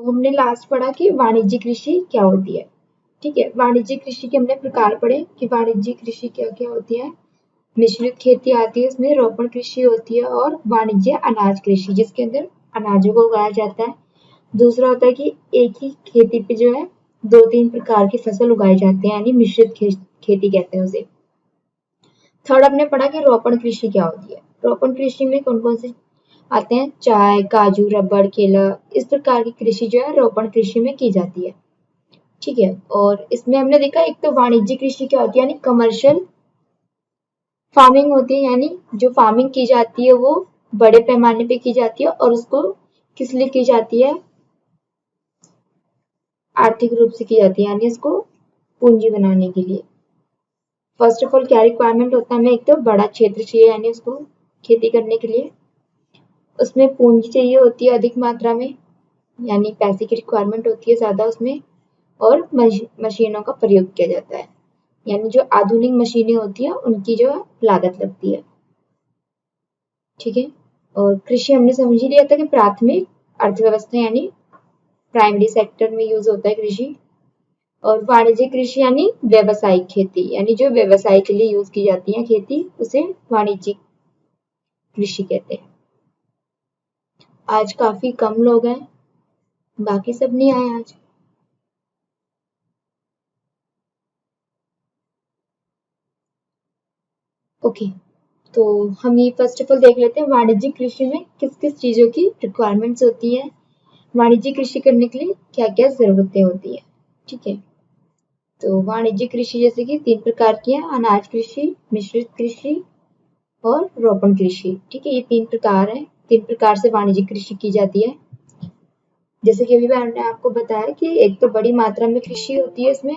तो हमने लास्ट पढ़ा कि वाणिज्यिक कृषि क्या होती है। ठीक है, वाणिज्यिक कृषि के हमने प्रकार पढ़े कि वाणिज्यिक कृषि क्या क्या होती है। मिश्रित खेती आती है, उसमें रोपण कृषि होती है, और वाणिज्य अनाज कृषि जिसके अंदर अनाजों को उगाया जाता है। दूसरा होता है कि एक ही खेती पे जो है 2-3 प्रकार की फसल उगाई जाती है, यानी मिश्रित खेती कहते हैं उसे। थर्ड हमने पढ़ा कि रोपण कृषि क्या होती है। रोपण कृषि में कौन कौन से आते हैं, चाय, काजू, रबड़, केला, इस प्रकार की कृषि जो है रोपण कृषि में की जाती है। ठीक है, और इसमें हमने देखा एक तो वाणिज्यिक कृषि क्या होती है, यानी कमर्शियल फार्मिंग होती है, यानी जो फार्मिंग की जाती है वो बड़े पैमाने पे की जाती है, और उसको किस लिए की जाती है, आर्थिक रूप से की जाती है, यानी इसको पूंजी बनाने के लिए। फर्स्ट ऑफ ऑल क्या रिक्वायरमेंट होता है, हमें एक तो बड़ा क्षेत्र चाहिए, यानी उसको खेती करने के लिए। उसमें पूंजी चाहिए होती है अधिक मात्रा में, यानी पैसे की रिक्वायरमेंट होती है ज्यादा उसमें, और मशीनों का प्रयोग किया जाता है, यानी जो आधुनिक मशीनें होती है उनकी जो लागत लगती है। ठीक है, और कृषि हमने समझ ही लिया था कि प्राथमिक अर्थव्यवस्था यानी प्राइमरी सेक्टर में यूज होता है कृषि। और वाणिज्यिक कृषि यानी व्यावसायिक खेती, यानी जो व्यवसाय के लिए यूज की जाती है खेती, उसे वाणिज्यिक कृषि कहते हैं। आज काफी कम लोग हैं, बाकी सब नहीं आए आज। ओके, तो हम ये फर्स्ट ऑफ ऑल देख लेते हैं वाणिज्यिक कृषि में किस किस चीजों की रिक्वायरमेंट्स होती है, वाणिज्यिक कृषि करने के लिए क्या क्या जरूरतें होती है। ठीक है, तो वाणिज्यिक कृषि जैसे कि 3 प्रकार की है, अनाज कृषि, मिश्रित कृषि और रोपण कृषि। ठीक है, ये 3 प्रकार है, 3 प्रकार से वाणिज्यिक कृषि की जाती है। जैसे कि अभी मैंने आपको बताया कि एक तो बड़ी मात्रा में कृषि होती है इसमें,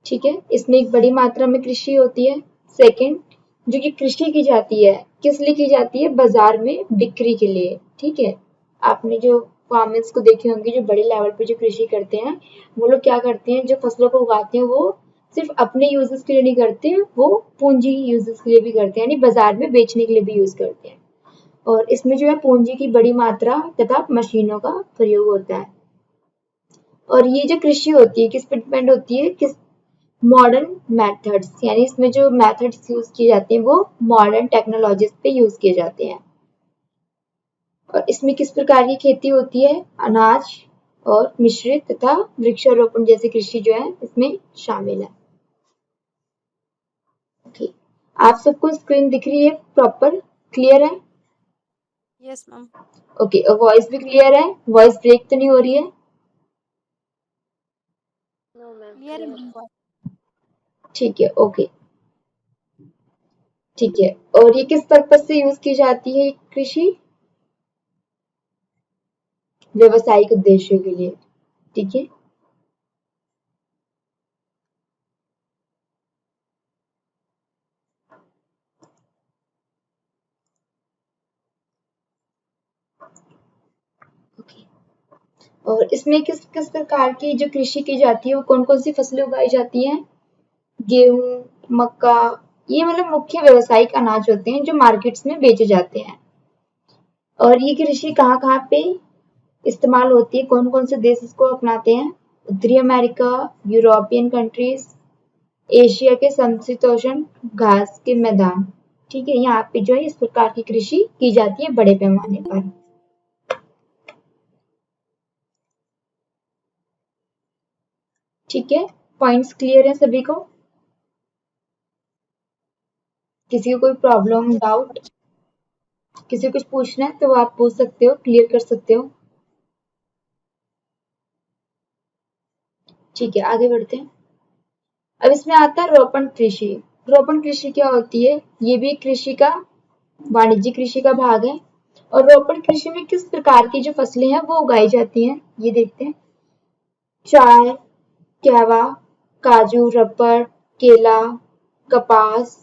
ठीक है, इसमें एक बड़ी मात्रा में कृषि होती है। सेकंड, जो कि कृषि की जाती है किस लिए की जाती है, बाजार में बिक्री के लिए। ठीक है, आपने जो फार्मर्स को देखे होंगे जो बड़े लेवल पे जो कृषि करते हैं, वो लोग क्या करते हैं, जो फसलों को उगाते हैं वो सिर्फ अपने यूजेस के लिए नहीं करते, वो पूंजी यूजेस के लिए भी करते हैं, यानी बाजार में बेचने के लिए भी यूज करते हैं। और इसमें जो है पूंजी की बड़ी मात्रा तथा मशीनों का प्रयोग होता है। और ये जो कृषि होती है किस पे डिपेंड होती है, किस मॉडर्न मेथड्स, यानी इसमें जो मेथड्स यूज किए जाते हैं वो मॉडर्न टेक्नोलॉजीज पे यूज किए जाते हैं। और इसमें किस प्रकार की खेती होती है, अनाज और मिश्रित तथा वृक्षारोपण जैसी कृषि जो है इसमें शामिल है। ओके, आप सबको स्क्रीन दिख रही है, प्रॉपर क्लियर है? Yes ma'am. ओके, और वॉइस भी क्लियर है, वॉइस ब्रेक तो नहीं हो रही है? नो मैम, क्लियर है मैम। ठीक है, ओके, ठीक है। और ये किस पर्पज से यूज की जाती है कृषि, व्यवसायिक उद्देश्यों के लिए। ठीक है, ओके। और इसमें किस किस प्रकार की जो कृषि की जाती है, वो कौन कौन सी फसलें उगाई जाती हैं, गेहूं, मक्का, ये मतलब मुख्य व्यावसायिक अनाज होते हैं जो मार्केट्स में बेचे जाते हैं। और ये कृषि कहाँ कहाँ पे इस्तेमाल होती है, कौन कौन से देश इसको अपनाते हैं, उत्तरी अमेरिका, यूरोपियन कंट्रीज, एशिया के समशीतोष्ण घास के मैदान। ठीक है, यहाँ पे जो है इस प्रकार की कृषि की जाती है बड़े पैमाने पर। ठीक है, पॉइंट्स क्लियर है सभी को? किसी को कोई प्रॉब्लम, डाउट, किसी को कुछ पूछना है तो वो आप पूछ सकते हो, क्लियर कर सकते हो। ठीक है, आगे बढ़ते हैं। अब इसमें आता है रोपण कृषि। रोपण कृषि क्या होती है, ये भी कृषि का, वाणिज्यिक कृषि का भाग है। और रोपण कृषि में किस प्रकार की जो फसलें हैं वो उगाई जाती हैं, ये देखते हैं। चाय, कहवा, काजू, रबड़, केला, कपास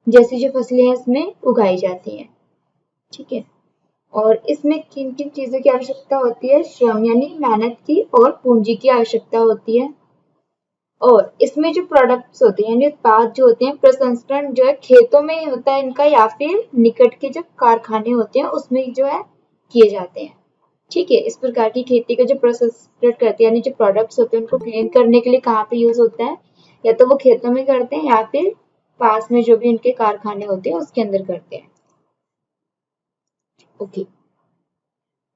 जैसी जो फसलें हैं इसमें उगाई जाती हैं। ठीक है, और इसमें किन किन चीजों की आवश्यकता होती है, श्रम यानी मेहनत की और पूंजी की आवश्यकता होती है। और इसमें जो प्रोडक्ट्स होते हैं यानी उत्पाद जो होते हैं प्रसंस्करण जो है खेतों में होता है इनका या फिर निकट के जो कारखाने होते हैं उसमें जो है किए जाते हैं। ठीक है, इस प्रकार की खेती का जो प्रसंस्करण करते हैं यानी जो प्रोडक्ट्स होते हैं उनको क्लीन करने के लिए कहाँ पे यूज होता है, या तो वो खेतों में करते हैं या फिर पास में जो भी उनके कारखाने होते हैं उसके अंदर करते हैं। ओके,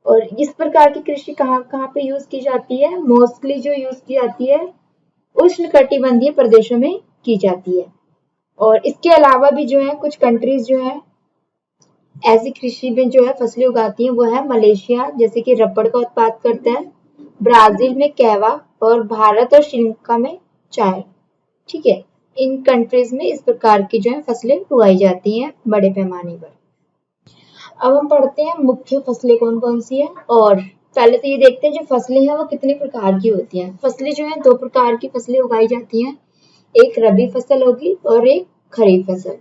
और इस प्रकार की कृषि कहाँ कहाँ पे यूज की जाती है, मोस्टली जो यूज की जाती है उष्णकटिबंधीय प्रदेशों में की जाती है। और इसके अलावा भी जो है कुछ कंट्रीज जो है ऐसी कृषि में जो है फसलें उगाती हैं, वो है मलेशिया जैसे कि रबड़ का उत्पाद करता है, ब्राजील में कहवा और भारत और श्रीलंका में चाय। ठीक है, इन कंट्रीज में इस प्रकार की जो है फसलें उगाई जाती हैं बड़े पैमाने पर। अब हम पढ़ते हैं मुख्य फसलें कौन कौन सी है, और पहले तो ये देखते हैं जो फसलें हैं वो कितने प्रकार की होती हैं। फसलें जो है दो प्रकार की फसलें उगाई जाती हैं, एक रबी फसल होगी और एक खरीफ फसल।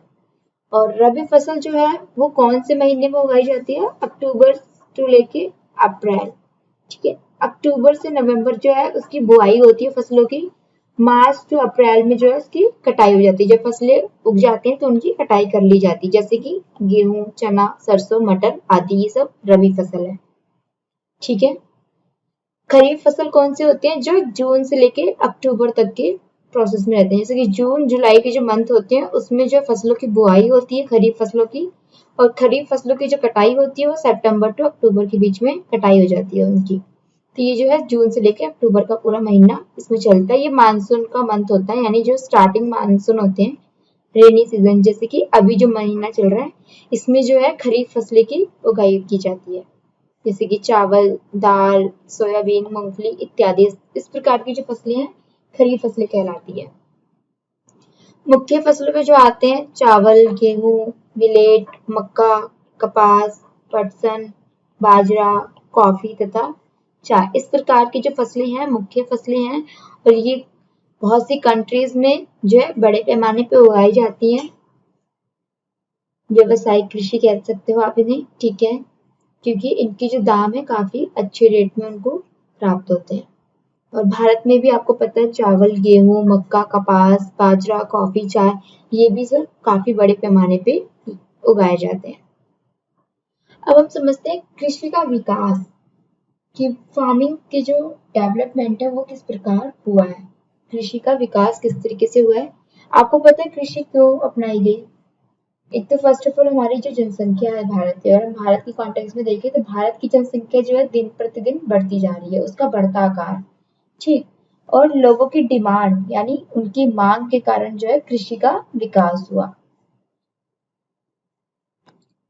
और रबी फसल जो है वो कौन से महीने में उगाई जाती है, अक्टूबर टू लेके अप्रैल। ठीक है, अक्टूबर से नवंबर जो है उसकी बुआई होती है फसलों की, मार्च टू अप्रैल में जो है उसकी कटाई हो जाती है। जब फसलें उग जाती हैं तो उनकी कटाई कर ली जाती है, जैसे कि गेहूं, चना, सरसों, मटर आदि, ये सब रबी फसल है। ठीक है, खरीफ फसल कौन से होते हैं, जो जून से लेके अक्टूबर तक के प्रोसेस में रहते हैं, जैसे कि जून जुलाई के जो मंथ होते हैं उसमें जो फसलों की बुआई होती है खरीफ फसलों की, और खरीफ फसलों की जो कटाई होती है वो सितंबर टू अक्टूबर के बीच में कटाई हो जाती है उनकी। तो ये जो है जून से लेके अक्टूबर का पूरा महीना इसमें चलता है। ये मानसून का मंथ होता है, यानी जो स्टार्टिंग मानसून होते हैं, रेनी सीजन, जैसे कि अभी जो महीना चल रहा है इसमें जो है खरीफ फसलें की उगाई की जाती है, जैसे कि चावल, दाल, सोयाबीन, मूंगफली इत्यादि। इस प्रकार की जो फसलें हैं खरीफ फसलें कहलाती है। मुख्य फसलों में जो आते हैं चावल, गेहूं, मिलेट, मक्का, कपास, पटसन, बाजरा, कॉफी तथा चाय। इस प्रकार की जो फसलें हैं मुख्य फसलें हैं, और ये बहुत सी कंट्रीज में जो है बड़े पैमाने पे उगाई जाती हैं। व्यवसायिक कृषि कह सकते हो आप इन्हें। ठीक है, क्योंकि इनके जो दाम है काफी अच्छे रेट में उनको प्राप्त होते हैं। और भारत में भी आपको पता है चावल, गेहूं, मक्का, कपास, बाजरा, कॉफी, चाय, ये भी सब काफी बड़े पैमाने पे उगाए जाते हैं। अब हम समझते हैं कृषि का विकास, कि फार्मिंग के जो डेवलपमेंट है वो किस प्रकार हुआ है, कृषि का विकास किस तरीके से हुआ है। आपको पता है कृषि क्यों अपनाई गई। एक तो फर्स्ट ऑफ ऑल हमारी जो जनसंख्या है भारत की, अगर हम भारत की कॉन्टेक्स्ट में देखें तो भारत की जनसंख्या जो है दिन प्रतिदिन बढ़ती जा रही है, उसका बढ़ता आकार। ठीक, और लोगों की डिमांड यानी उनकी मांग के कारण जो है कृषि का विकास हुआ।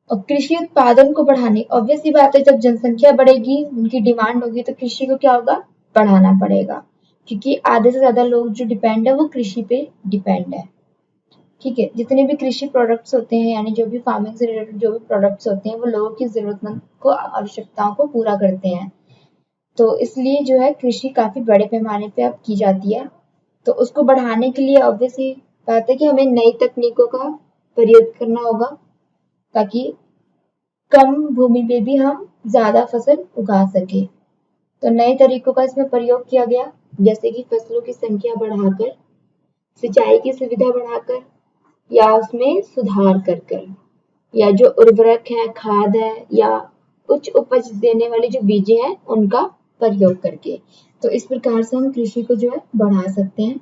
और कृषि उत्पादन को बढ़ाने, ऑब्वियस सी बात है जब जनसंख्या बढ़ेगी उनकी डिमांड होगी तो कृषि को क्या होगा, बढ़ाना पड़ेगा, क्योंकि आधे से ज्यादा लोग जो डिपेंड है वो कृषि पे डिपेंड है। ठीक है, जितने भी कृषि प्रोडक्ट्स होते हैं यानी जो भी फार्मिंग से रिलेटेड जो भी प्रोडक्ट्स होते हैं वो लोगों की जरूरतमंद को आवश्यकताओं को पूरा करते हैं। तो इसलिए जो है कृषि काफी बड़े पैमाने पे अब की जाती है। तो उसको बढ़ाने के लिए ऑब्वियस ही बात है कि हमें नई तकनीकों का प्रयोग करना होगा, ताकि कम भूमि पे भी हम ज्यादा फसल उगा सके। तो नए तरीकों का इसमें प्रयोग किया गया, जैसे कि फसलों की संख्या बढ़ाकर, सिंचाई की सुविधा बढ़ाकर, या उसमें सुधार कर कर, या जो उर्वरक है, खाद है, या उच्च उपज देने वाले जो बीजें हैं उनका प्रयोग करके। तो इस प्रकार से हम कृषि को जो है बढ़ा सकते हैं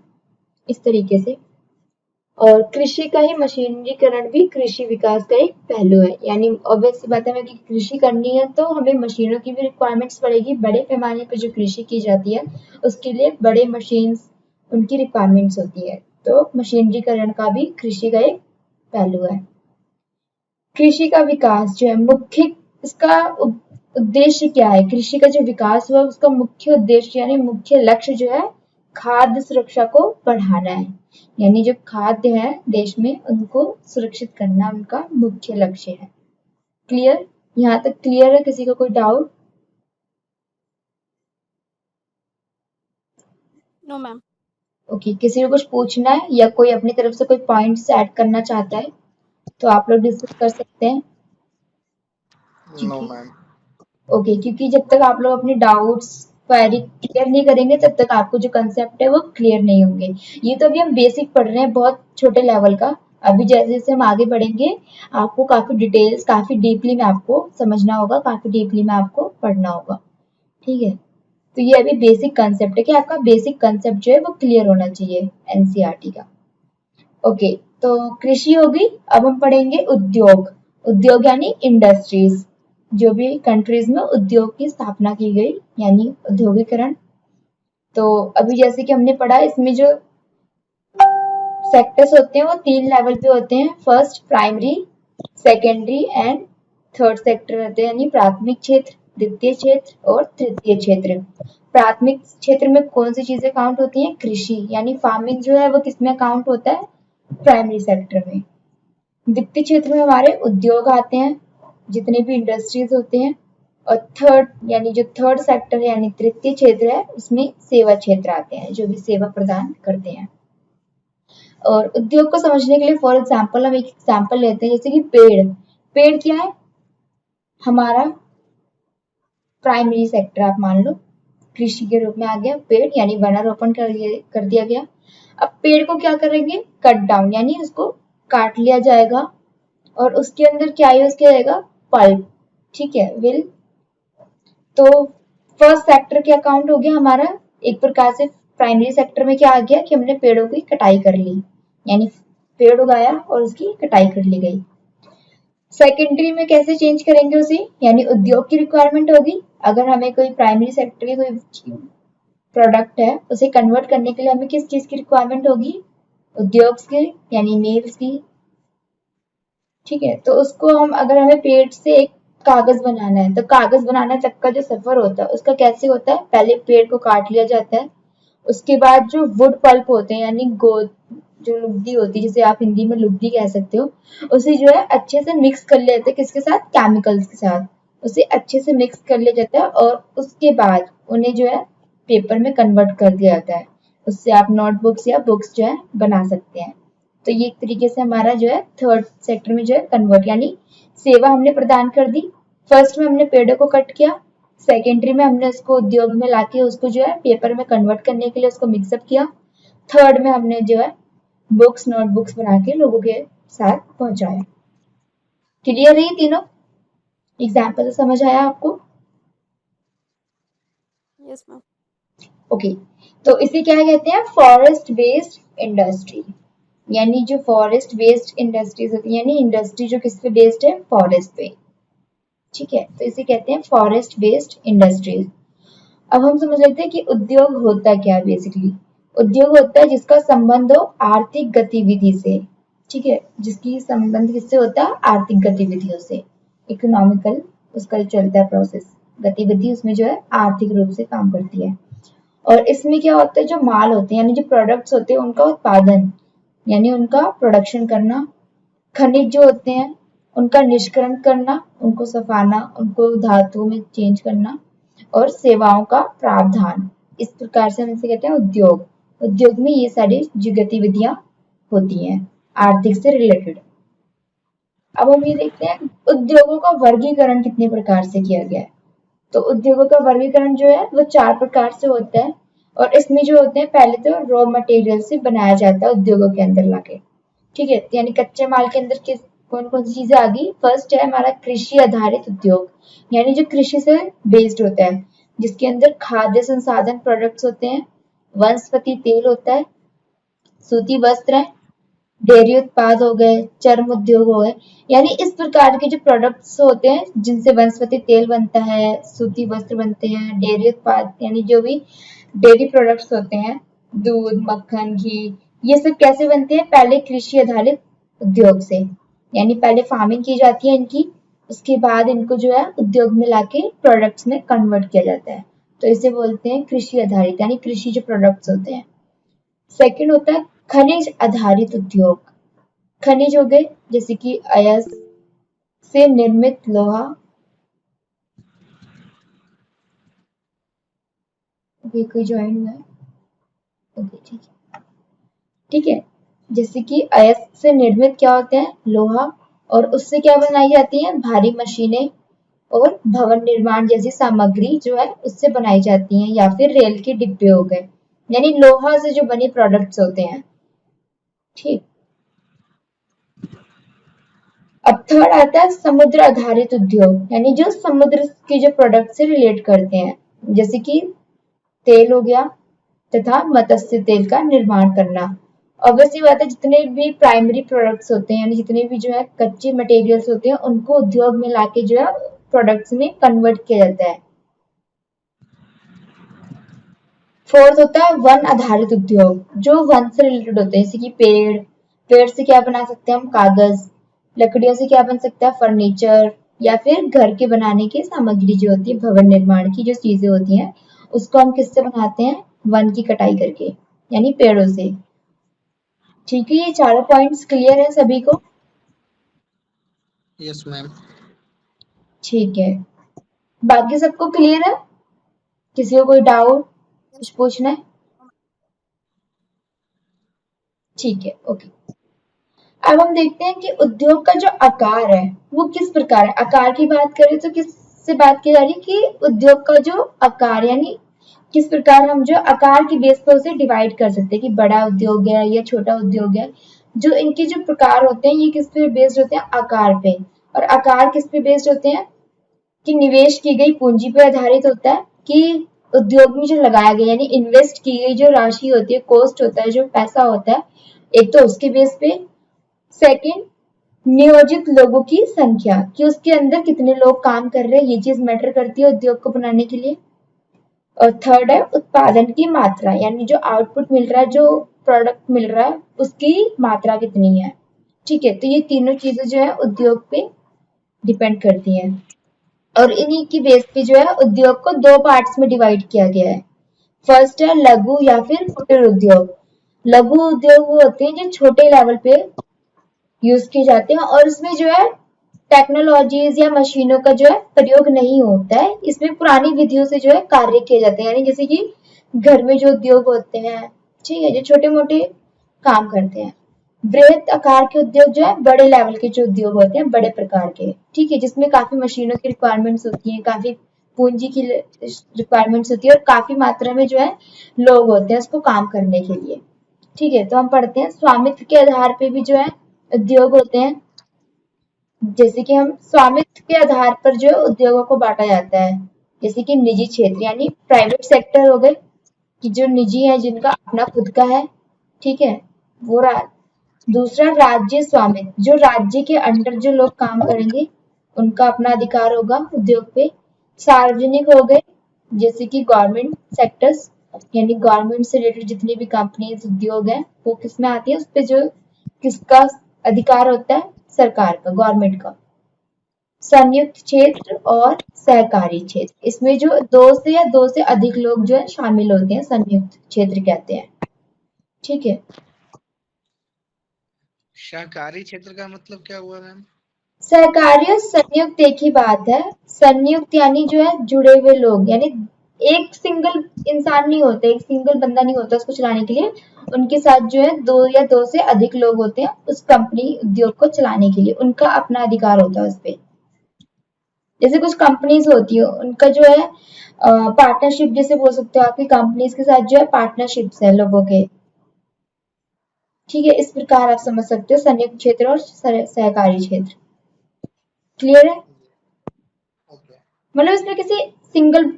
इस तरीके से। और कृषि का ही मशीनीकरण भी कृषि विकास का एक पहलू है, यानी ऑब्वियस सी बात है, हमें कि कृषि करनी है तो हमें मशीनों की भी रिक्वायरमेंट्स पड़ेगी। बड़े पैमाने पर जो कृषि की जाती है उसके लिए बड़े मशीन्स उनकी रिक्वायरमेंट्स होती है, तो मशीनरीकरण का भी कृषि का एक पहलू है। कृषि का विकास जो है मुख्य, इसका उद्देश्य क्या है, कृषि का जो विकास हुआ उसका मुख्य उद्देश्य यानी मुख्य लक्ष्य जो है खाद्य सुरक्षा को बढ़ाना है, यानी जो खाद्य है देश में उनको सुरक्षित करना उनका मुख्य लक्ष्य है। क्लियर, यहाँ तक क्लियर है, किसी का कोई डाउट। No ma'am. ओके, किसी को कुछ पूछना है या कोई अपनी तरफ से कोई पॉइंट्स ऐड करना चाहता है तो आप लोग डिस्कस कर सकते हैं। नो क्योंकि मैम। ओके, क्योंकि जब तक आप लोग अपने डाउट्स क्वेरी क्लियर नहीं करेंगे तब तक आपको जो कंसेप्ट है वो क्लियर नहीं होंगे। ये तो अभी हम बेसिक पढ़ रहे हैं, बहुत छोटे लेवल का। अभी जैसे जैसे हम आगे बढ़ेंगे आपको काफी डिटेल्स, काफी डीपली में आपको समझना होगा, काफी डीपली में आपको पढ़ना होगा। ठीक है, तो ये अभी बेसिक कंसेप्ट है कि आपका बेसिक कंसेप्ट जो है वो क्लियर होना चाहिए एनसीईआरटी का। ओके, तो कृषि होगी। अब हम पढ़ेंगे उद्योग। उद्योग यानी इंडस्ट्रीज, जो भी कंट्रीज में उद्योग की स्थापना की गई यानी औद्योगिकरण। तो अभी जैसे कि हमने पढ़ा, इसमें जो सेक्टर्स होते हैं वो 3 लेवल पे होते हैं। First primary, secondary and third sector रहते हैं, यानी प्राथमिक क्षेत्र, द्वितीय क्षेत्र और तृतीय क्षेत्र। प्राथमिक क्षेत्र में कौन सी चीजें काउंट होती हैं? कृषि यानी फार्मिंग जो है वो किसमें काउंट होता है? प्राइमरी सेक्टर में। द्वितीय क्षेत्र में हमारे उद्योग आते हैं, जितने भी इंडस्ट्रीज होते हैं। और थर्ड यानी जो थर्ड सेक्टर है यानी तृतीय क्षेत्र है, उसमें सेवा क्षेत्र आते हैं, जो भी सेवा प्रदान करते हैं। और उद्योग को समझने के लिए फॉर एग्जाम्पल हम एक एग्जाम्पल लेते हैं, जैसे कि पेड़। पेड़ क्या है? हमारा प्राइमरी सेक्टर आप मान लो, कृषि के रूप में आ गया पेड़, यानी वनारोपण कर दिया गया। अब पेड़ को क्या करेंगे? कट डाउन यानी उसको काट लिया जाएगा और उसके अंदर क्या यूज किया जाएगा? पल्प। ठीक है, विल। तो फर्स्ट सेक्टर क्या काउंट हो गया हमारा? एक प्रकार से प्राइमरी सेक्टर में क्या आ गया कि हमने पेड़ों की कटाई कर ली, यानी पेड़ उगाया और उसकी कटाई कर ली गई। सेकेंडरी में कैसे चेंज करेंगे उसे? यानी उद्योग की रिक्वायरमेंट होगी। अगर हमें कोई प्राइमरी सेक्टर की कोई प्रोडक्ट है, उसे कन्वर्ट करने के लिए हमें किस चीज की रिक्वायरमेंट होगी? उद्योग की, यानी नेल्स की। ठीक है, तो उसको हम, अगर हमें पेड़ से एक कागज बनाना है, तो कागज बनाने तक का जो सफर होता है उसका कैसे होता है? पहले पेड़ को काट लिया जाता है, उसके बाद जो वुड पल्प होते हैं यानी जो लुगदी होती है, जिसे आप हिंदी में लुगदी कह सकते हो, उसे जो है अच्छे से मिक्स कर लेते हैं। किसके साथ? केमिकल्स के साथ। उसे अच्छे से मिक्स कर लिया जाता है और उसके बाद उन्हें जो है पेपर में कन्वर्ट कर दिया जाता है। उससे आप नोटबुक्स या बुक्स जो है बना सकते हैं। तो ये एक तरीके से हमारा जो है थर्ड सेक्टर में जो है कन्वर्ट, यानी सेवा हमने प्रदान कर दी। फर्स्ट में हमने पेड़ों को कट किया, सेकेंडरी में हमने उसको उद्योग में लाके उसको जो है पेपर में कन्वर्ट करने के लिए उसको मिक्सअप किया। थर्ड में हमने जो है बुक्स, नोटबुक्स बना के लोगों के साथ पहुंचाया। क्लियर है ये तीनों एग्जाम्पल? समझ आया आपको? Yes, ma'am. ओके, तो इसे क्या कहते हैं? Forest based industry. यानी जो फॉरेस्ट बेस्ड इंडस्ट्रीज होती है, यानी इंडस्ट्री जो किस पे बेस्ड है? फॉरेस्ट पे। ठीक है, तो इसे कहते हैं फॉरेस्ट बेस्ड इंडस्ट्रीज। अब हम समझ लेते हैं कि उद्योग होता क्या है। बेसिकली उद्योग होता है जिसका संबंध हो आर्थिक गतिविधि से। ठीक है, जिसकी संबंध किससे होता है? आर्थिक गतिविधियों से। इकोनॉमिकल उसका जो चलता है प्रोसेस, गतिविधि, उसमें जो है आर्थिक रूप से काम करती है। और इसमें क्या होता है? जो माल होते हैं यानी जो प्रोडक्ट्स होते हैं उनका उत्पादन यानी उनका प्रोडक्शन करना, खनिज जो होते हैं उनका निष्करण करना, उनको सफाना, उनको धातु में चेंज करना, और सेवाओं का प्रावधान। इस प्रकार से हम इसे कहते हैं उद्योग। उद्योग में ये सारी जो गतिविधियां होती हैं आर्थिक से रिलेटेड। अब हम ये देखते हैं उद्योगों का वर्गीकरण कितने प्रकार से किया गया है। तो उद्योगों का वर्गीकरण जो है वो 4 प्रकार से होता है। और इसमें जो होते हैं, पहले तो रॉ मटेरियल से बनाया जाता है उद्योगों के अंदर लाके। ठीक है, यानी कच्चे माल के अंदर किस कौन कौन सी चीजें आ गई? फर्स्ट है हमारा कृषि आधारित उद्योग, यानी जो कृषि से बेस्ड होता है, जिसके अंदर खाद्य संसाधन प्रोडक्ट्स होते हैं, वनस्पति तेल होता है, सूती वस्त्र है, डेयरी उत्पाद हो गए, चर्म उद्योग हो गए। यानी इस प्रकार के जो प्रोडक्ट्स होते हैं जिनसे वनस्पति तेल बनता है, सूती वस्त्र बनते हैं, डेयरी उत्पाद यानी जो भी डेयरी प्रोडक्ट्स होते हैं, दूध, मक्खन, घी, ये सब कैसे बनते हैं? पहले कृषि आधारित उद्योग से, यानी पहले फार्मिंग की जाती है इनकी, उसके बाद इनको जो है उद्योग में लाके प्रोडक्ट्स में कन्वर्ट किया जाता है। तो इसे बोलते हैं कृषि आधारित, यानी कृषि जो प्रोडक्ट्स होते हैं। सेकंड होता है खनिज आधारित उद्योग। खनिज हो गए जैसे कि अयस्क से निर्मित लोहा। ओके, कोई ज्वाइन हुआ है? ओके, ठीक है। ठीक है, जैसे कि अयस्क से निर्मित क्या होता है? लोहा। और उससे क्या बनाई जाती है? भारी मशीनें, और भवन निर्माण जैसी सामग्री जो है उससे बनाई जाती है, या फिर रेल के डिब्बे हो गए, यानी लोहा से जो बने प्रोडक्ट्स होते हैं। ठीक, अब थर्ड आता है समुद्र आधारित उद्योग, यानी जो समुद्र के जो प्रोडक्ट से रिलेट करते हैं, जैसे कि तेल हो गया तथा मत्स्य तेल का निर्माण करना। ऑब्वियसली बात है, जितने भी प्राइमरी प्रोडक्ट्स होते हैं, यानी जितने भी जो है कच्चे मटेरियल्स होते हैं, उनको उद्योग में लाके जो है प्रोडक्ट्स में कन्वर्ट किया जाता है। फोर्थ होता है वन आधारित उद्योग, जो वन से रिलेटेड होते हैं, जैसे कि पेड़ से क्या बना सकते हैं हम, कागज, लकड़ियों से क्या बन सकता है, फर्नीचर, या फिर घर के बनाने की सामग्री जो होती है, भवन निर्माण की जो चीजें होती हैं, उसको हम किससे बनाते हैं, वन की कटाई करके, यानी पेड़ों से। ठीक है, ये चारों पॉइंट्स क्लियर है सभी को? Yes ma'am. ठीक है, बाकी सबको क्लियर है? किसी को कोई डाउट, कुछ पूछना है? ठीक है, ओके। अब हम देखते हैं कि उद्योग का जो आकार है वो किस प्रकार है। आकार की बात करें तो किससे बात की जा रही है कि उद्योग का जो आकार, यानी किस प्रकार हम जो आकार की बेस पर उसे डिवाइड कर सकते हैं कि बड़ा उद्योग है या छोटा उद्योग है। जो इनके जो प्रकार होते हैं ये किस पे बेस्ड होते हैं, आकार पे। और आकार किस पे बेस्ड होते हैं कि निवेश की गई पूंजी पे आधारित होता है, कि उद्योग में जो लगाया गया यानी इन्वेस्ट की गई जो राशि होती है, कॉस्ट होता है, जो पैसा होता है, एक तो उसके बेस पे। सेकंड, नियोजित लोगों की संख्या, कि उसके अंदर कितने लोग काम कर रहे हैं, ये चीज मैटर करती है उद्योग को बनाने के लिए। और थर्ड है उत्पादन की मात्रा, यानी जो आउटपुट मिल रहा है, जो प्रोडक्ट मिल रहा है, उसकी मात्रा कितनी है। ठीक है, तो ये तीनों चीजें जो है उद्योग पे डिपेंड करती हैं। और इन्हीं की बेस पे जो है उद्योग को दो पार्ट्स में डिवाइड किया गया है। फर्स्ट है लघु या फिर कुटीर उद्योग। लघु उद्योग वो होते हैं जो छोटे लेवल पे यूज किए जाते हैं, और इसमें जो है टेक्नोलॉजीज या मशीनों का जो है प्रयोग नहीं होता है। इसमें पुरानी विधियों से जो है कार्य किए जाते हैं, यानी जैसे कि घर में जो उद्योग होते हैं, ठीक है, जो छोटे मोटे काम करते हैं। बृहत आकार के उद्योग जो है बड़े लेवल के जो उद्योग होते हैं, बड़े प्रकार के, ठीक है, जिसमें काफी मशीनों की रिक्वायरमेंट्स होती है, काफी पूंजी की रिक्वायरमेंट्स होती है, और काफी मात्रा में जो है लोग होते हैं उसको काम करने के लिए। ठीक है, तो हम पढ़ते हैं स्वामित्व के आधार पे भी जो है उद्योग होते हैं। जैसे कि हम स्वामित्व के आधार पर जो उद्योगों को बांटा जाता है, जैसे कि निजी क्षेत्र यानी प्राइवेट सेक्टर हो गए, कि जो निजी है जिनका अपना खुद का है, ठीक है, वो दूसरा राज्य स्वामित्व, जो राज्य के अंडर जो लोग काम करेंगे उनका अपना अधिकार होगा उद्योग पे। सार्वजनिक हो गए, जैसे कि गवर्नमेंट सेक्टर्स, यानी गवर्नमेंट से रिलेटेड जितनी भी कंपनीज उद्योग है वो किसमें आती है, उस पे जो किसका अधिकार होता है, सरकार का, गवर्नमेंट का। संयुक्त क्षेत्र और सहकारी क्षेत्र, इसमें जो दो से या दो से अधिक लोग जो है शामिल होते हैं, संयुक्त क्षेत्र कहते हैं। ठीक है, सहकारी क्षेत्र का मतलब क्या हुआ मैम? सहकारी और संयुक्त एक ही बात है। संयुक्त यानी जो है जुड़े हुए लोग, यानी एक सिंगल इंसान नहीं होता, एक सिंगल बंदा नहीं होता उसको चलाने के लिए, उनके साथ जो है दो या दो से अधिक लोग होते हैं उस कंपनी उद्योग को चलाने के लिए, उनका अपना अधिकार होता है उस पे। जैसे कुछ कंपनीज होती है उनका जो है पार्टनरशिप, जैसे बोल सकते हो आपकी कंपनीज के साथ जो है पार्टनरशिप्स है लोगों के। ठीक है, इस प्रकार आप समझ सकते हो संयुक्त क्षेत्र और सहकारी क्षेत्र। क्लियर है? ओके। मतलब इसमें किसी सिंगल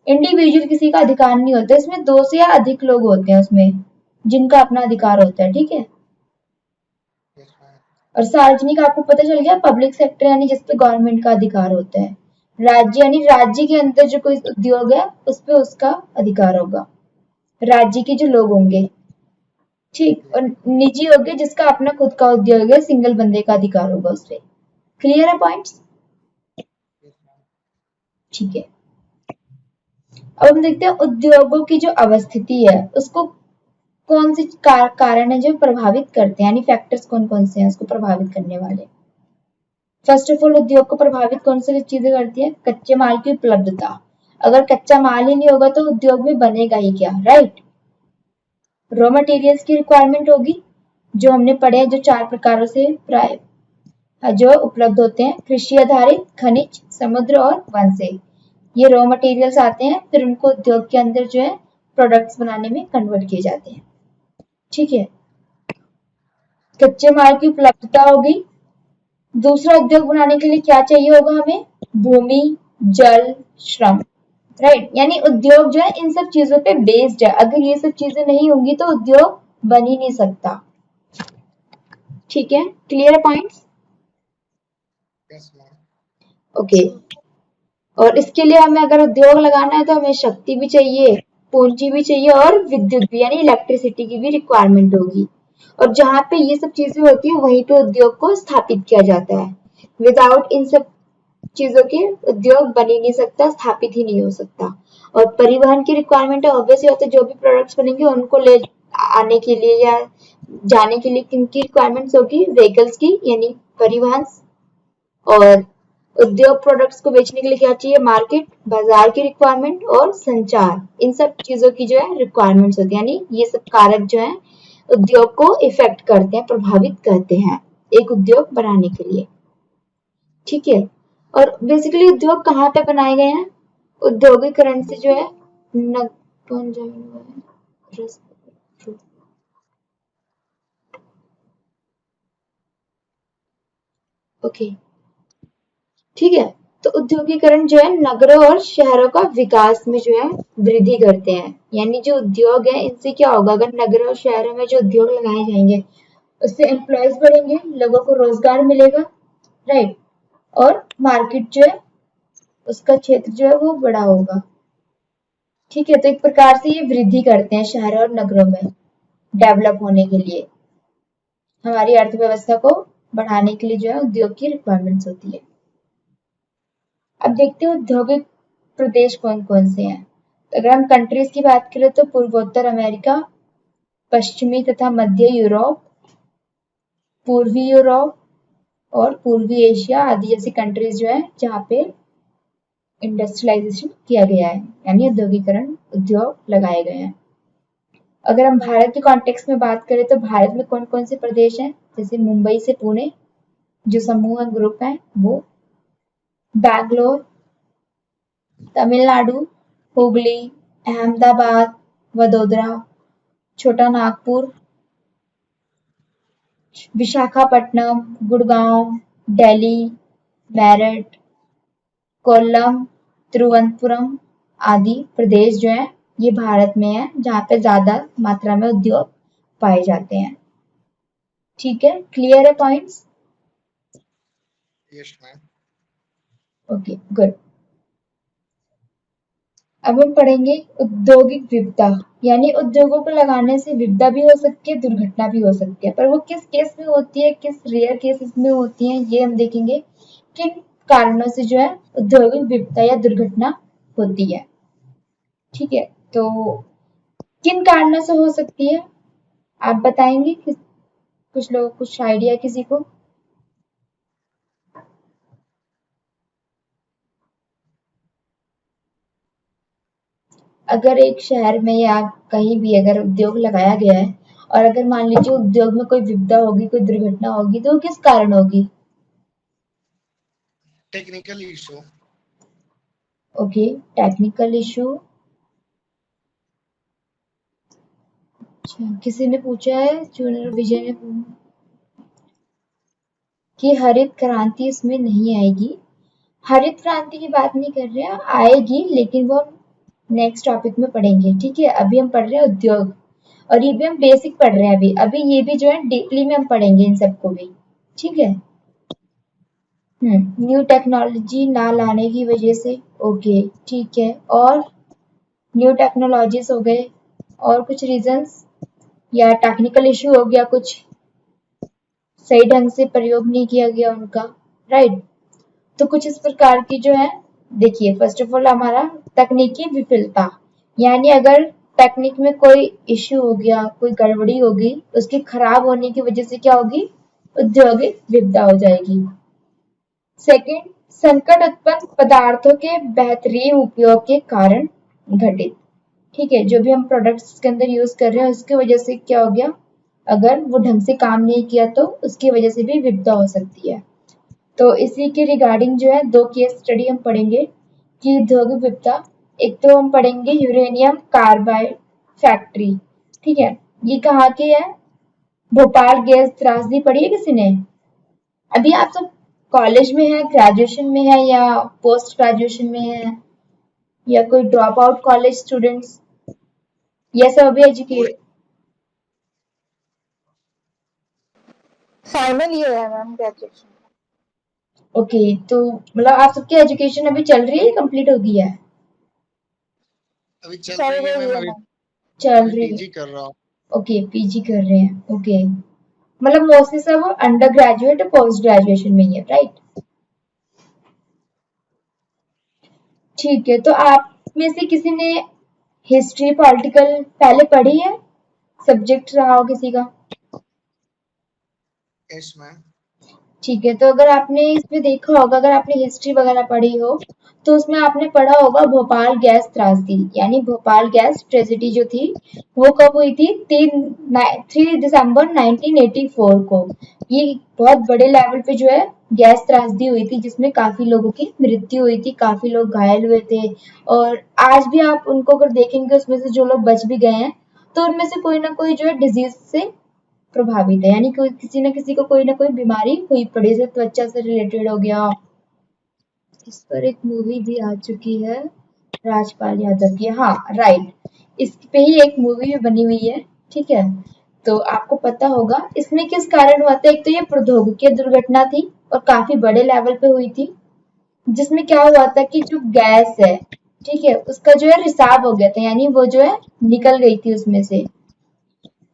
इंडिविजुअल किसी का अधिकार नहीं होता, इसमें दो से या अधिक लोग होते हैं उसमें जिनका अपना अधिकार होता है। ठीक है, यस मैम। और सार्वजनिक आपको पता चल गया, पब्लिक सेक्टर यानी जिसपे गवर्नमेंट का अधिकार होता है। राज्य यानी राज्य के अंदर जो कोई उद्योग है उस पे उसका अधिकार होगा, राज्य के जो लोग होंगे। ठीक, और निजी हो गया जिसका अपना खुद का उद्योग है, सिंगल बंदे का अधिकार होगा उस पे। क्लियर है पॉइंट्स? Yes ma'am. ठीक है, अब हम देखते हैं उद्योगों की जो अवस्थिति है उसको कौन से कारण है जो प्रभावित करते हैं, यानी फैक्टर्स कौन कौन से हैं उसको प्रभावित करने वाले। फर्स्ट ऑफ ऑल, उद्योग को प्रभावित कौन सी चीजें करती है, कच्चे माल की उपलब्धता। अगर कच्चा माल ही नहीं होगा तो उद्योग में बनेगा ही क्या, राइट। रॉ मटेरियल्स की रिक्वायरमेंट होगी, जो हमने पढ़े हैं, जो चार प्रकारों से प्राय जो उपलब्ध होते हैं कृषि आधारित, खनिज, समुद्र और वन से। ये रॉ मटेरियल्स आते हैं, फिर उनको उद्योग के अंदर जो है प्रोडक्ट्स बनाने में कन्वर्ट किए जाते हैं। ठीक है, कच्चे माल की उपलब्धता होगी। दूसरा, उद्योग बनाने के लिए क्या चाहिए होगा हमें? भूमि, जल, श्रम, राइट। यानी उद्योग जो है इन सब चीजों पे बेस्ड है। अगर ये सब चीजें नहीं होंगी तो उद्योग बन ही नहीं सकता। ठीक है, clear points? Yes ma'am. Okay, और इसके लिए हमें अगर उद्योग लगाना है तो हमें शक्ति भी चाहिए, पूंजी भी चाहिए और विद्युत भी, यानी इलेक्ट्रिसिटी की भी रिक्वायरमेंट होगी। और जहां पे ये सब चीजें होती है वहीं पे उद्योग को स्थापित किया जाता है। विदाउट इन सब चीजों के उद्योग बन ही नहीं सकता, स्थापित ही नहीं हो सकता। और परिवहन की रिक्वायरमेंट ऑब्वियसली होता है, जो भी प्रोडक्ट्स बनेंगे उनको ले आने के लिए या जाने के लिए किनकी रिक्वायरमेंट्स होगी? व्हीकल्स की, यानी परिवहन। और उद्योग प्रोडक्ट्स को बेचने के लिए क्या चाहिए? मार्केट, बाजार की रिक्वायरमेंट और संचार। इन सब चीजों की जो है रिक्वायरमेंट्स होती है, यानी ये सब कारक जो है उद्योग को इफेक्ट करते हैं, प्रभावित करते हैं एक उद्योग बनाने के लिए। ठीक है, और बेसिकली उद्योग कहाँ पे बनाए गए हैं? औद्योगिकरण से जो है ओके, ठीक है। तो औद्योगिकरण जो है नगरों और शहरों का विकास में जो है वृद्धि करते हैं। यानी जो उद्योग है इनसे क्या होगा? अगर नगरों और शहरों में जो उद्योग लगाए जाएंगे उससे एम्प्लॉयज बढ़ेंगे, लोगों को रोजगार मिलेगा, राइट। और मार्केट जो है उसका क्षेत्र जो है वो बड़ा होगा। ठीक है, तो एक प्रकार से ये वृद्धि करते हैं शहरों और नगरों में डेवलप होने के लिए। हमारी अर्थव्यवस्था को बढ़ाने के लिए जो है उद्योग की रिक्वायरमेंट्स होती है। अब देखते हैं औद्योगिक प्रदेश कौन कौन से हैं। तो अगर हम कंट्रीज की बात करें तो पूर्वोत्तर अमेरिका, पश्चिमी तथा मध्य यूरोप, पूर्वी यूरोप और पूर्वी एशिया आदि जैसी कंट्रीज जो है जहाँ पे इंडस्ट्रियलाइजेशन किया गया है, यानी औद्योगिकरण, उद्योग लगाए गए हैं। अगर हम भारत के कॉन्टेक्स्ट में बात करें तो भारत में कौन कौन से प्रदेश हैं? जैसे मुंबई से पुणे जो समूह ग्रुप है वो, बैंगलोर, तमिलनाडु, हुगली, अहमदाबाद, वडोदरा, छोटा नागपुर, विशाखापट्टनम, गुड़गांव, दिल्ली, मेरठ, कोल्लम, तिरुवनंतपुरम आदि प्रदेश जो है ये भारत में है जहाँ पे ज्यादा मात्रा में उद्योग पाए जाते हैं। ठीक है, क्लियर है points? Yes ma'am. Okay, good. अब हम पढ़ेंगे औद्योगिक विपदा, यानी उद्योगों को लगाने से विपदा भी हो सकती है, दुर्घटना भी हो सकती है। पर वो किस केस में होती है, किस रेयर केसेस में होती है, ये हम देखेंगे। किन कारणों से जो है औद्योगिक विपदा या दुर्घटना होती है। ठीक है, तो किन कारणों से हो सकती है आप बताएंगे? कुछ लोगों को कुछ आइडिया, किसी को? अगर एक शहर में या कहीं भी अगर उद्योग लगाया गया है और अगर मान लीजिए उद्योग में कोई विपदा होगी, कोई दुर्घटना होगी, तो वो किस कारण होगी? Technical issue. Okay, technical issue. अच्छा, किसी ने पूछा है, जूनियर विजय ने कि हरित क्रांति इसमें नहीं आएगी। हरित क्रांति की बात नहीं कर रहे हैं, आएगी, लेकिन वो नेक्स्ट टॉपिक में पढ़ेंगे। ठीक है, अभी हम पढ़ रहे हैं उद्योग, और ये भी हम बेसिक पढ़ रहे हैं अभी अभी ये भी जो है डीपली में हम पढ़ेंगे इन सबको भी। ठीक है, न्यू टेक्नोलॉजी ना लाने की वजह से। ओके, ठीक है, और न्यू टेक्नोलॉजीज हो गए, और कुछ रीजंस, या टेक्निकल इशू हो गया, कुछ सही ढंग से प्रयोग नहीं किया गया उनका, राइट। तो कुछ इस प्रकार की जो है, देखिए फर्स्ट ऑफ ऑल हमारा तकनीकी विफलता, यानी अगर टेक्निक में कोई इश्यू हो गया, कोई गड़बड़ी होगी, उसके खराब होने की वजह से क्या होगी? औद्योगिक विपदा हो जाएगी। सेकंड, संकट उत्पन्न पदार्थों के बेहतरीन उपयोग के कारण घटित। ठीक है, जो भी हम प्रोडक्ट्स के अंदर यूज कर रहे हैं उसकी वजह से क्या हो गया? अगर वो ढंग से काम नहीं किया तो उसकी वजह से भी विपदा हो सकती है। तो इसी के रिगार्डिंग जो है 2 केस स्टडी हम पढ़ेंगे कि औद्योगिक विपदा। एक तो हम पढ़ेंगे यूरेनियम कार्बाइड फैक्ट्री, ठीक है, ये कहाँ की है? भोपाल गैस त्रासदी पढ़ी है किसी ने? अभी आप सब कॉलेज में है, ग्रेजुएशन में है या पोस्ट ग्रेजुएशन में है या कोई ड्रॉप आउट कॉलेज स्टूडेंट्स, या सब अभी एजुकेट? फाइनल ईयर है मैम ग्रेजुएशन। ओके, तो मतलब आप सबकी एजुकेशन अभी चल रही है या कंप्लीट हो गई है? अभी चल चल रही है रही मैम, है अभी मैम। चल अभी रही है। पीजी कर रहा हूँ। ओके, पीजी कर रहे हैं। ओके, मतलब मोस्टली सब अंडर ग्रेजुएट और पोस्ट ग्रेजुएशन में ही है, राइट? ठीक है, तो आप में से किसी ने हिस्ट्री पॉलिटिकल पहले पढ़ी है, सब्जेक्ट रहा हो किसी का? Yes ma'am. ठीक है, तो अगर आपने इसमें देखा होगा, अगर आपने हिस्ट्री वगैरह पढ़ी हो तो उसमें आपने पढ़ा होगा भोपाल गैस त्रासदी, यानी भोपाल गैस ट्रेजेडी जो थी वो कब हुई थी? 3 दिसंबर 1984 को। ये बहुत बड़े लेवल पे जो है गैस त्रासदी हुई थी, जिसमें काफी लोगों की मृत्यु हुई थी, काफी लोग घायल हुए थे। और आज भी आप उनको अगर देखेंगे, उसमें से जो लोग बच भी गए हैं तो उनमें से कोई ना कोई जो है डिजीज से प्रभावित है, यानी कोई किसी न किसी को कोई ना कोई बीमारी हुई पड़ी, जैसे त्वचा से रिलेटेड हो गया। इस पर एक मूवी भी आ चुकी है राजपाल यादव की, हाँ राइट, इस पे ही एक मूवी भी बनी हुई है, ठीक है। तो आपको पता होगा इसमें किस कारण हुआ था। एक तो ये प्रौद्योगिकी दुर्घटना थी और काफी बड़े लेवल पे हुई थी, जिसमें क्या हुआ था कि जो गैस है, ठीक है, उसका जो है रिसाव हो गया था, यानी वो जो है निकल गई थी उसमें से,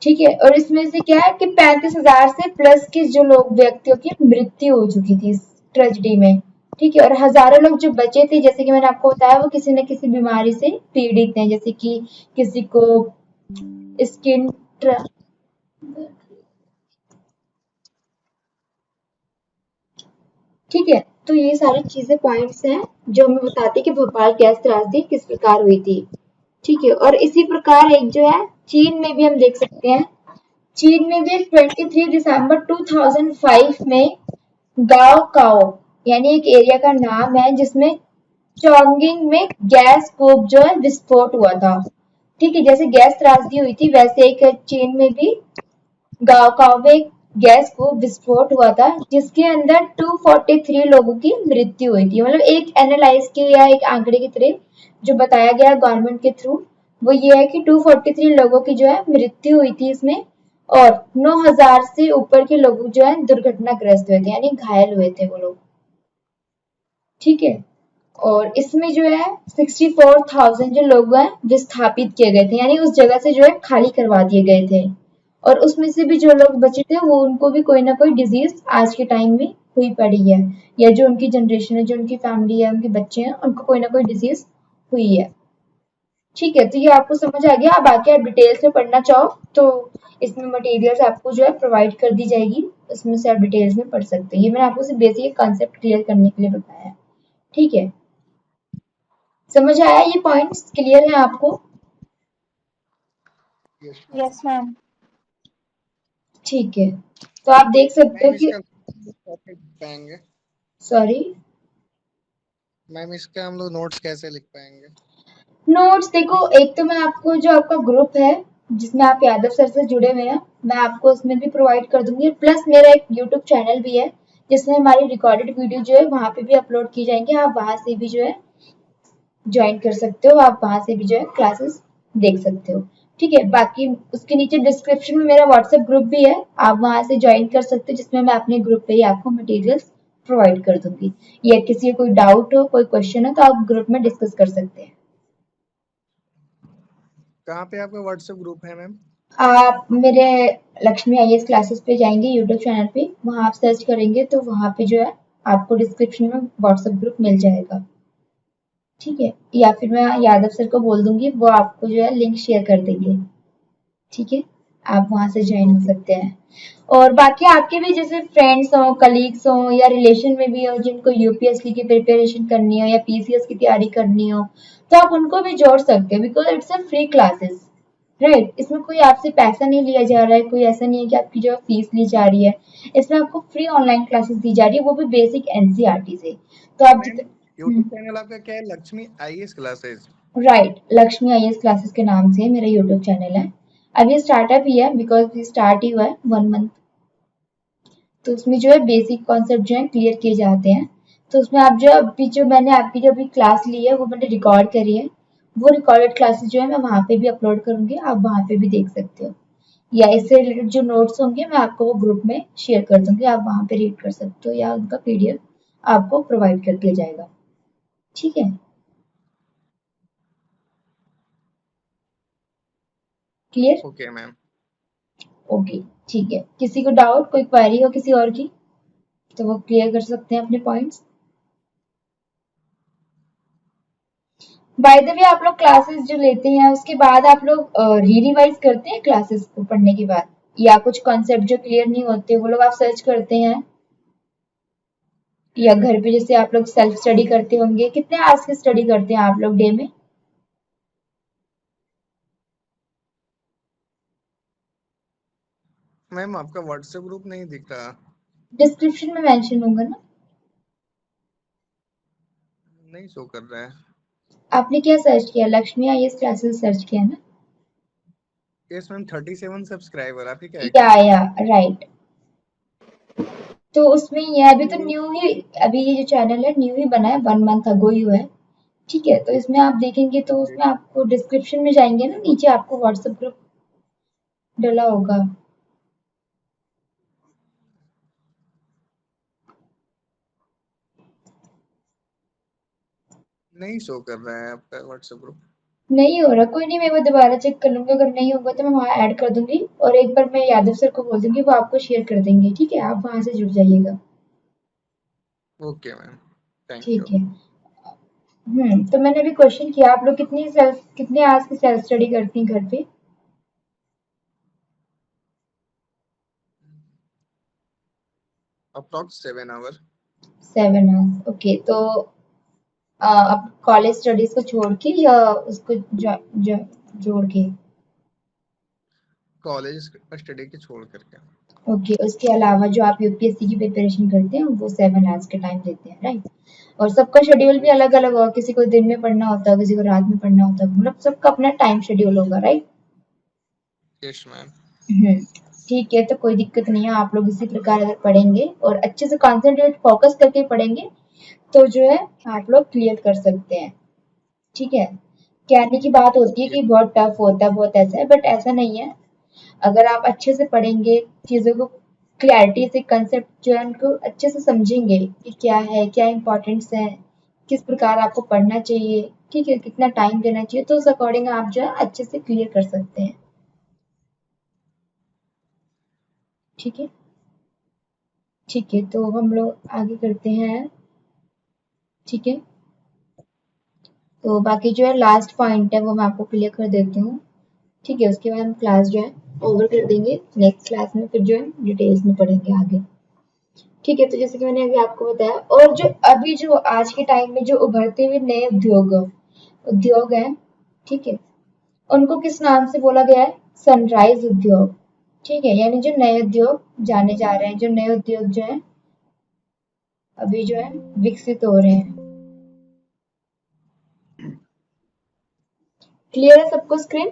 ठीक है। और इसमें से क्या है कि 35,000 से प्लस के जो लोग व्यक्तियों की मृत्यु हो चुकी थी इस ट्रेजेडी में, ठीक है। और हजारों लोग जो बचे थे, जैसे कि मैंने आपको बताया, वो किसी न किसी बीमारी से पीड़ित हैं, जैसे कि किसी को स्किन, ठीक है। तो ये सारी चीजें पॉइंट्स हैं जो हमें बताती है कि भोपाल गैस त्रासदी किस प्रकार हुई थी, ठीक है। और इसी प्रकार एक जो है चीन में भी हम देख सकते हैं, चीन में भी 23 दिसंबर 2005 में गाओ काओ, यानी एक एरिया का नाम है, जिसमें चोंगिंग में गैस कूप जो है विस्फोट हुआ था, ठीक है। जैसे गैस त्रासदी हुई थी, वैसे एक चीन में भी गाओ काओ में एक गैस कूप विस्फोट हुआ था, जिसके अंदर 243 लोगों की मृत्यु हुई थी। मतलब एक एनालाइज के या एक आंकड़े की तरह जो बताया गया गवर्नमेंट के थ्रू, वो ये है कि 243 लोगों की जो है मृत्यु हुई थी इसमें, और 9,000 से ऊपर के लोग जो है दुर्घटनाग्रस्त हुए थे, यानी घायल हुए थे वो लोग, ठीक है। और इसमें जो है 64,000 जो लोग हैं विस्थापित किए गए थे, यानी उस जगह से जो है खाली करवा दिए गए थे। और उसमें से भी जो लोग बचे थे, वो उनको भी कोई ना कोई डिजीज आज के टाइम में हुई पड़ी है, या जो उनकी जनरेशन है, जो उनकी फैमिली है, उनके बच्चे हैं, उनको कोई ना कोई डिजीज हुई है, ठीक है। तो ये आपको समझ आ गया। अब आके आप डिटेल्स में पढ़ना चाहो तो इसमें मटेरियल्स आपको जो है प्रोवाइड कर दी जाएगी, उसमें से आप डिटेल्स में पढ़ सकते हैं। ये मैंने आपको सिर्फ बेसिक कॉन्सेप्ट क्लियर करने के लिए बताया है, ठीक है। समझ आया? ये पॉइंट्स क्लियर है आपको? Yes ma'am. Yes ma'am. ठीक है, तो आप देख सकते हो मैम कि, इसका कैसे लिख पाएंगे? सॉरी, मैम इसका हम लोग नोट्स कैसे लिख पाएंगे? नोट्स देखो, एक तो मैं आपको जो आपका ग्रुप है जिसमें आप यादव सर से जुड़े हुए हैं, मैं आपको उसमें भी प्रोवाइड कर दूंगी। प्लस मेरा एक यूट्यूब चैनल भी है, जिसमें हमारी रिकॉर्डेड वीडियो जो है वहां पे भी अपलोड की जाएंगी, आप वहां से भी जो है ज्वाइन कर सकते हो, आप वहां से भी जो है क्लासेस देख सकते हो, ठीक है। बाकी उसके नीचे डिस्क्रिप्शन में मेरा व्हाट्सएप ग्रुप भी है, आप वहां से ज्वाइन कर सकते हो, जिसमें मैं अपने ग्रुप पे ही आपको मटेरियल्स प्रोवाइड कर दूंगी, या किसी को कोई डाउट हो, कोई क्वेश्चन हो, तो आप ग्रुप में डिस्कस कर सकते हैं। कहाँ पे आपका व्हाट्सएप ग्रुप है मैम? आप मेरे लक्ष्मी आईएएस क्लासेस पे जाएंगे यूट्यूब चैनल पे, वहां आप सर्च करेंगे तो वहां पे जो है आपको डिस्क्रिप्शन में व्हाट्सएप ग्रुप मिल जाएगा, ठीक है। या फिर मैं यादव सर को बोल दूंगी, वो आपको जो है लिंक शेयर कर देंगे, ठीक है। आप वहां से ज्वाइन हो सकते हैं। और बाकी आपके भी जैसे फ्रेंड्स हो, कलीग्स हो, या रिलेशन में भी हो जिनको यूपीएससी की प्रिपरेशन करनी हो या पीसीएस की तैयारी करनी हो, तो आप उनको भी जोड़ सकते हो, because it's a free classes, right. इसमें कोई आपसे पैसा नहीं लिया जा रहा है, कोई ऐसा नहीं है कि आपकी जो फीस ली जा रही है। इसमें आपको फ्री ऑनलाइन क्लासेस दी जा रही है, वो भी बेसिक एनसीईआरटी से। तो आप मैम जितने यूट्यूब चैनल आपका क्या है? Lakshmi IAS classes. Right, Lakshmi IAS classes के नाम से मेरा यूट्यूब चैनल है। अब ये स्टार्टअप ही है, बिकॉज ये स्टार्ट ही हुआ है 1 मंथ। तो उसमें जो है बेसिक कॉन्सेप्ट जो है क्लियर किए जाते हैं। तो उसमें आप जो अभी जो मैंने आपकी जो अभी क्लास ली है वो मैंने रिकॉर्ड करी है, वो रिकॉर्डेड क्लासेस जो है मैं वहाँ पे भी अपलोड करूंगी, आप वहाँ पे भी देख सकते हो। या इससे रिलेटेड जो नोट्स होंगे मैं आपको वो ग्रुप में शेयर कर दूंगी, आप वहाँ पे रीड कर सकते हो, या उनका पीडीएफ आपको प्रोवाइड कर दिया जाएगा। ठीक है, क्लियर? Okay ma'am. ओके, ठीक है। किसी को डाउट, कोई क्वेरी हो किसी और की तो वो क्लियर कर सकते हैं अपने पॉइंट्स। बाय द वे, आप लोग क्लासेस जो लेते हैं उसके बाद आप लोग री रिवाइज करते हैं क्लासेस को पढ़ने के बाद, या कुछ कॉन्सेप्ट जो क्लियर नहीं होते वो लोग आप सर्च करते हैं, या घर पे जैसे आप लोग सेल्फ स्टडी करते होंगे। कितने आवर्स की स्टडी करते हैं आप लोग डे में? मैम आपका व्हाट्सएप ग्रुप नहीं दिख रहा। डिस्क्रिप्शन में मेंशन होगा ना। नहीं शो कर रहा है। आपने क्या सर्च किया? लक्ष्मी आईएएस क्लासेस सर्च किया ना? यस मैम 37 सब्सक्राइबर आपके क्या है क्या? या राइट। तो उसमें ये अभी तो न्यू ही, अभी ये जो चैनल है न्यू ही बना है, 1 मंथ अगो ही हुआ है। ठीक है, तो इसमें आप देखेंगे तो उसमें आपको डिस्क्रिप्शन में जाएंगे ना, नीचे आपको व्हाट्सएप ग्रुप डला होगा। नहीं शो कर रहा है आपका व्हाट्सएप ग्रुप। नहीं हो रहा, कोई नहीं, मैं वो दोबारा चेक कर लूंगी, अगर नहीं होगा तो मैं वहाँ ऐड कर दूंगी, और एक बार मैं यादव सर को बोल दूंगी वो आपको शेयर कर देंगे। ठीक है, आप वहां से जुड़ जाइएगा। Okay ma'am, thank you. ठीक है। तो मैंने अभी क्वेश्चन किया, आप लोग कितने आवर्स की सेल्फ स्टडी करती हैं घर पे? Approx 7 hour. 7 hours, okay. तो अब कॉलेज स्टडीज को छोड़ के या उसको जोड़ के? कॉलेज स्टडी के छोड़ करके। ओके, उसके अलावा जो आप यूपीएससी की प्रिपरेशन करते हैं वो 7 आवर्स के टाइम देते हैं, राइट? और सबका शेड्यूल भी यस अलग अलग होगा, किसी को दिन में पढ़ना होता है, किसी को रात में पढ़ना होता है, मतलब सबका अपना टाइम शेड्यूल होगा, राइट? Yes ma'am. हम्म, ठीक है, तो कोई दिक्कत नहीं है। आप लोग इसी प्रकार अगर पढ़ेंगे और अच्छे से कॉन्सेंट्रेट फोकस करके पढ़ेंगे तो जो है आप लोग क्लियर कर सकते हैं। ठीक है, कहने की बात होती है ओके कि बहुत टफ होता है, बहुत ऐसा है, बट ऐसा नहीं है। अगर आप अच्छे से पढ़ेंगे, चीज़ों को क्लैरिटी से, कंसेप्ट जो है उनको अच्छे से समझेंगे कि क्या है, क्या इंपॉर्टेंस है, किस प्रकार आपको पढ़ना चाहिए, ठीक है, कितना टाइम देना चाहिए, तो उस अकॉर्डिंग आप जो है अच्छे से क्लियर कर सकते हैं। ठीक है, ठीक है, तो हम लोग आगे करते हैं। ठीक है, तो बाकी जो है लास्ट पॉइंट है वो मैं आपको क्लियर कर देती हूँ। ठीक है, उसके बाद हम क्लास जो है ओवर कर देंगे, नेक्स्ट क्लास में फिर जो है डिटेल्स में पढ़ेंगे आगे। ठीक है, तो जैसे कि मैंने अभी आपको बताया, और जो अभी जो आज के टाइम में जो उभरते हुए नए उद्योग हैं, ठीक है, उनको किस नाम से बोला गया है? सनराइज उद्योग। ठीक है, यानी जो नए उद्योग जाने जा रहे हैं, जो नए उद्योग जो है अभी जो है विकसित हो रहे हैं। क्लियर है सबको स्क्रीन?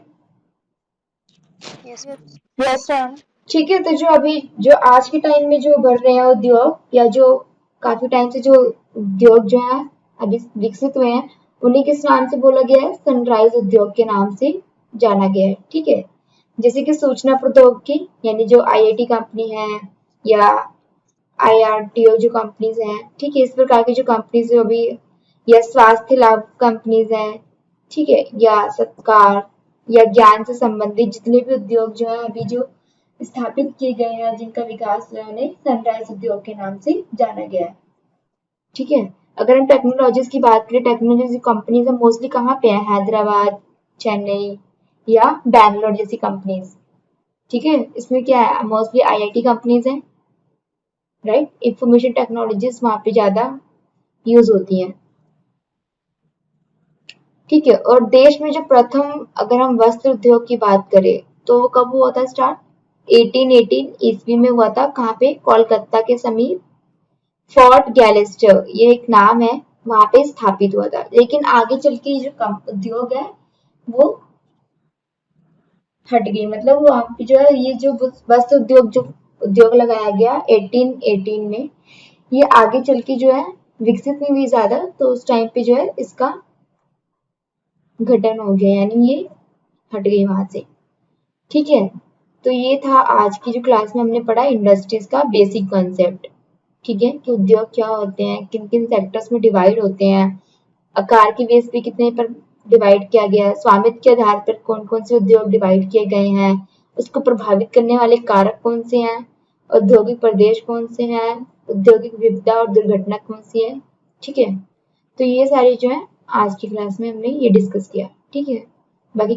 Yes, yes, ma'am. ठीक है, तो जो अभी जो आज के टाइम में जो बढ़ रहे हैं उद्योग, या जो काफी टाइम से जो उद्योग जो है अभी विकसित हुए हैं, उन्हें किस नाम से बोला गया है? सनराइज उद्योग के नाम से जाना गया है। ठीक है, जैसे कि सूचना प्रौद्योगिकी, यानी जो आईआईटी कंपनी है, या आईआरटीओ जो कंपनीज हैं, ठीक है, इस प्रकार की जो कंपनीज जो अभी, या स्वास्थ्य लाभ कंपनीज हैं, ठीक है, या सत्कार, या ज्ञान से संबंधित जितने भी उद्योग जो है अभी जो स्थापित किए गए हैं, जिनका विकास जो है उन्हें सनराइज उद्योग के नाम से जाना गया है। ठीक है, अगर हम टेक्नोलॉजीज की बात करें, टेक्नोलॉजी कंपनीज मोस्टली कहाँ पे है? हैदराबाद, चेन्नई, या बैंगलोर जैसी कंपनीज। ठीक है, इसमें क्या है? मोस्टली आईआईटी कंपनीज हैं, राइट? इंफॉर्मेशन टेक्नोलॉजीज वहाँ पे ज्यादा यूज होती हैं। ठीक है। और देश में जो प्रथम अगर हम वस्त्र उद्योग की बात करें तो वो कब हुआ था स्टार्ट? 1818 ईस्वी में हुआ था। कहाँ पे? कोलकाता के समीप फोर्ट गैलेस्टर, ये एक नाम है, वहां पे स्थापित हुआ था। लेकिन आगे चल के जो उद्योग है वो हट गई, मतलब वहां पे जो है ये जो वस्त्र उद्योग जो उद्योग लगाया गया 1818 में, ये आगे चल के जो है विकसित नहीं हुई ज्यादा, तो उस टाइम पे जो है इसका गठन हो गया, यानी ये हट गई वहां से। ठीक है, तो ये था आज की जो क्लास में हमने पढ़ा इंडस्ट्रीज का बेसिक कॉन्सेप्ट। ठीक है, कि उद्योग क्या होते हैं, किन किन सेक्टर्स में डिवाइड होते हैं, आकार की बेस पे कितने पर डिवाइड किया गया है, स्वामित्व के आधार पर कौन कौन से उद्योग डिवाइड किए गए हैं, उसको प्रभावित करने वाले कारक कौन से हैं, औद्योगिक प्रदेश कौन से हैं, औद्योगिक विपदा और दुर्घटना कौन सी है। ठीक है, तो ये सारी जो है आज की क्लास में हमने ये डिस्कस किया। ठीक है, बाकी